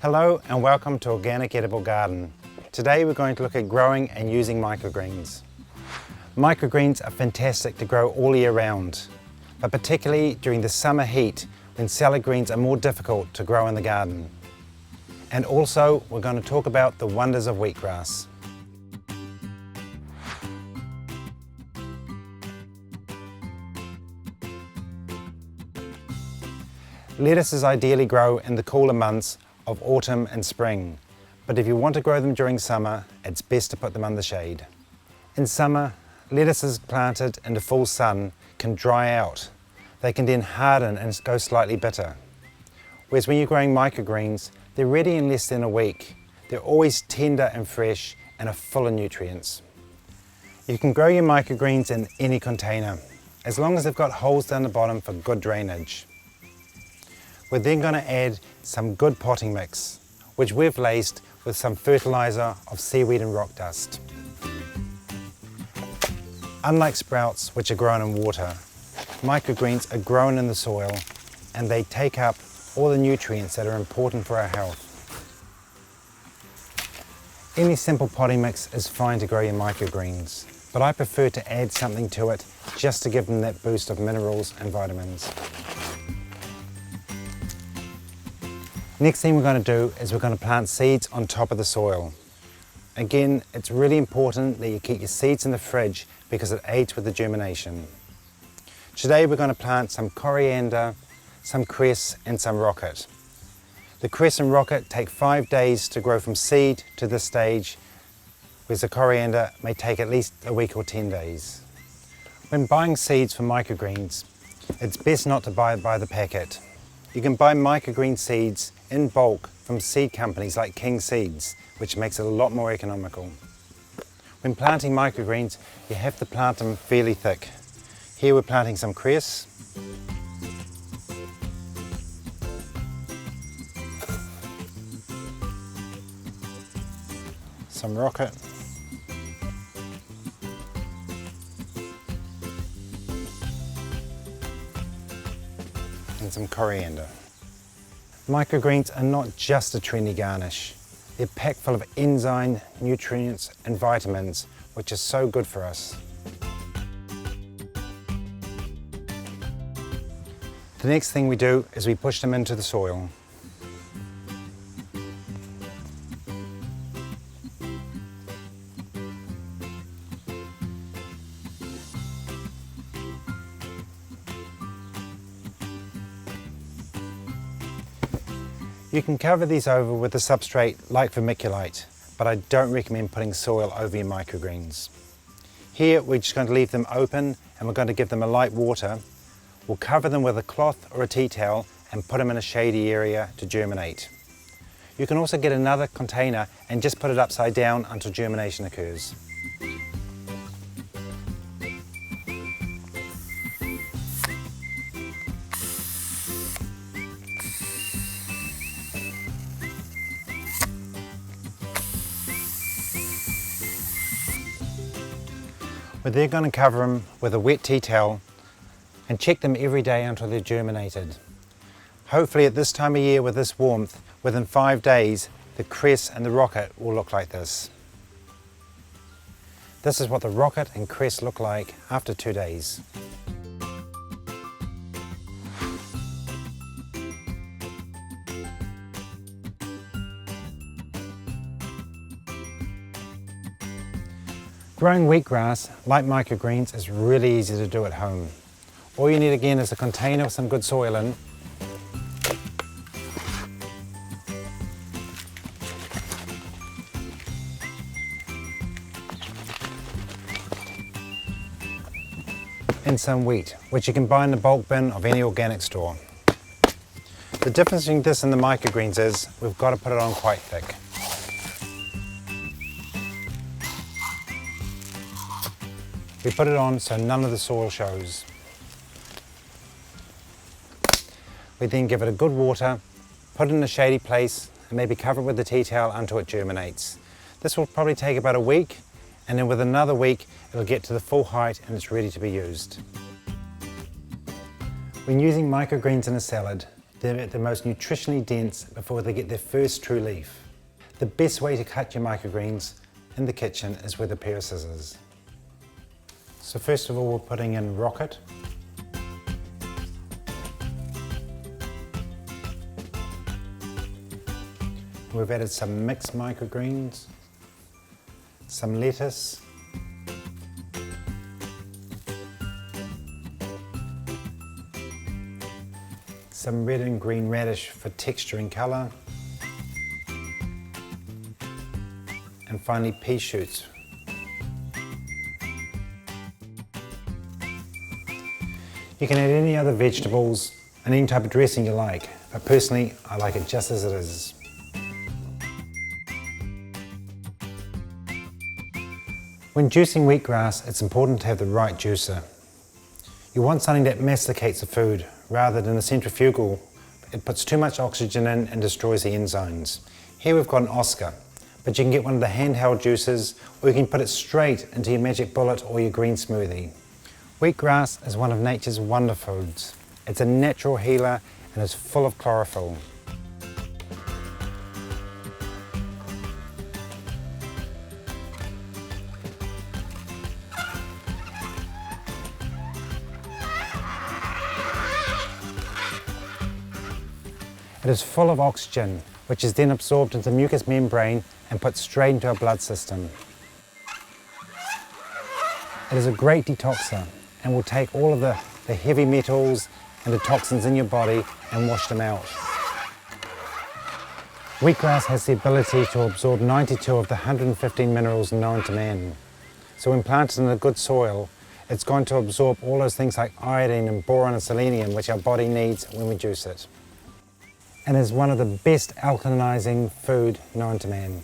Hello and welcome to Organic Edible Garden. Today we're going to look at growing and using microgreens. Microgreens are fantastic to grow all year round, but particularly during the summer heat when salad greens are more difficult to grow in the garden. And also we're going to talk about the wonders of wheatgrass. Lettuces ideally grow in the cooler months of autumn and spring, but if you want to grow them during summer, it's best to put them under shade. In summer, lettuces planted in the full sun can dry out. They can then harden and go slightly bitter. Whereas when you're growing microgreens, they're ready in less than a week. They're always tender and fresh and are full of nutrients. You can grow your microgreens in any container, as long as they've got holes down the bottom for good drainage. We're then going to add some good potting mix, which we've laced with some fertiliser of seaweed and rock dust. Unlike sprouts, which are grown in water, microgreens are grown in the soil and they take up all the nutrients that are important for our health. Any simple potting mix is fine to grow your microgreens, but I prefer to add something to it just to give them that boost of minerals and vitamins. Next thing we're going to do is we're going to plant seeds on top of the soil. Again, it's really important that you keep your seeds in the fridge because it aids with the germination. Today we're going to plant some coriander, some cress and some rocket. The cress and rocket take 5 days to grow from seed to this stage, whereas the coriander may take at least a week or 10 days. When buying seeds for microgreens, it's best not to buy by the packet. You can buy microgreen seeds in bulk from seed companies like King Seeds, which makes it a lot more economical. When planting microgreens, you have to plant them fairly thick. Here we're planting some cress, some rocket, and some coriander. Microgreens are not just a trendy garnish. They're packed full of enzyme, nutrients and vitamins, which is so good for us. The next thing we do is we push them into the soil. You can cover these over with a substrate like vermiculite, but I don't recommend putting soil over your microgreens. Here we're just going to leave them open and we're going to give them a light water. We'll cover them with a cloth or a tea towel and put them in a shady area to germinate. You can also get another container and just put it upside down until germination occurs. We're then going to cover them with a wet tea towel and check them every day until they're germinated. Hopefully at this time of year with this warmth, within 5 days, the cress and the rocket will look like this. This is what the rocket and cress look like after 2 days. Growing wheatgrass, like microgreens, is really easy to do at home. All you need again is a container with some good soil in, and some wheat, which you can buy in the bulk bin of any organic store. The difference between this and the microgreens is we've got to put it on quite thick. We put it on so none of the soil shows. We then give it a good water, put it in a shady place and maybe cover it with a tea towel until it germinates. This will probably take about a week, and then with another week it'll get to the full height and it's ready to be used. When using microgreens in a salad, They're at the most nutritionally dense before they get their first true leaf. The best way to cut your microgreens in the kitchen is with a pair of scissors. So first of all, we're putting in rocket. We've added some mixed microgreens, some lettuce, some red and green radish for texture and colour, and finally pea shoots. You can add any other vegetables and any type of dressing you like, but personally I like it just as it is. When juicing wheatgrass, it's important to have the right juicer. You want something that masticates the food rather than a centrifugal. It puts too much oxygen in and destroys the enzymes. Here we've got an Oscar, but you can get one of the handheld juicers, or you can put it straight into your magic bullet or your green smoothie. Wheatgrass is one of nature's wonder foods. It's a natural healer and is full of chlorophyll. It is full of oxygen, which is then absorbed into the mucous membrane and put straight into our blood system. It is a great detoxer and will take all of the heavy metals and the toxins in your body and wash them out. Wheatgrass has the ability to absorb 92 of the 115 minerals known to man. So when planted in a good soil, it's going to absorb all those things like iodine and boron and selenium, which our body needs when we juice it. And is one of the best alkalizing food known to man.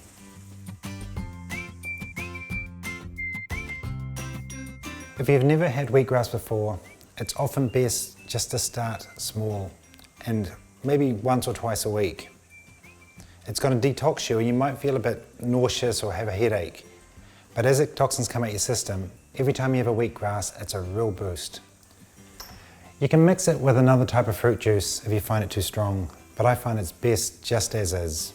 If you've never had wheatgrass before, it's often best just to start small and maybe once or twice a week. It's going to detox you and you might feel a bit nauseous or have a headache. But as the toxins come out your system, every time you have a wheatgrass, it's a real boost. You can mix it with another type of fruit juice if you find it too strong, but I find it's best just as is.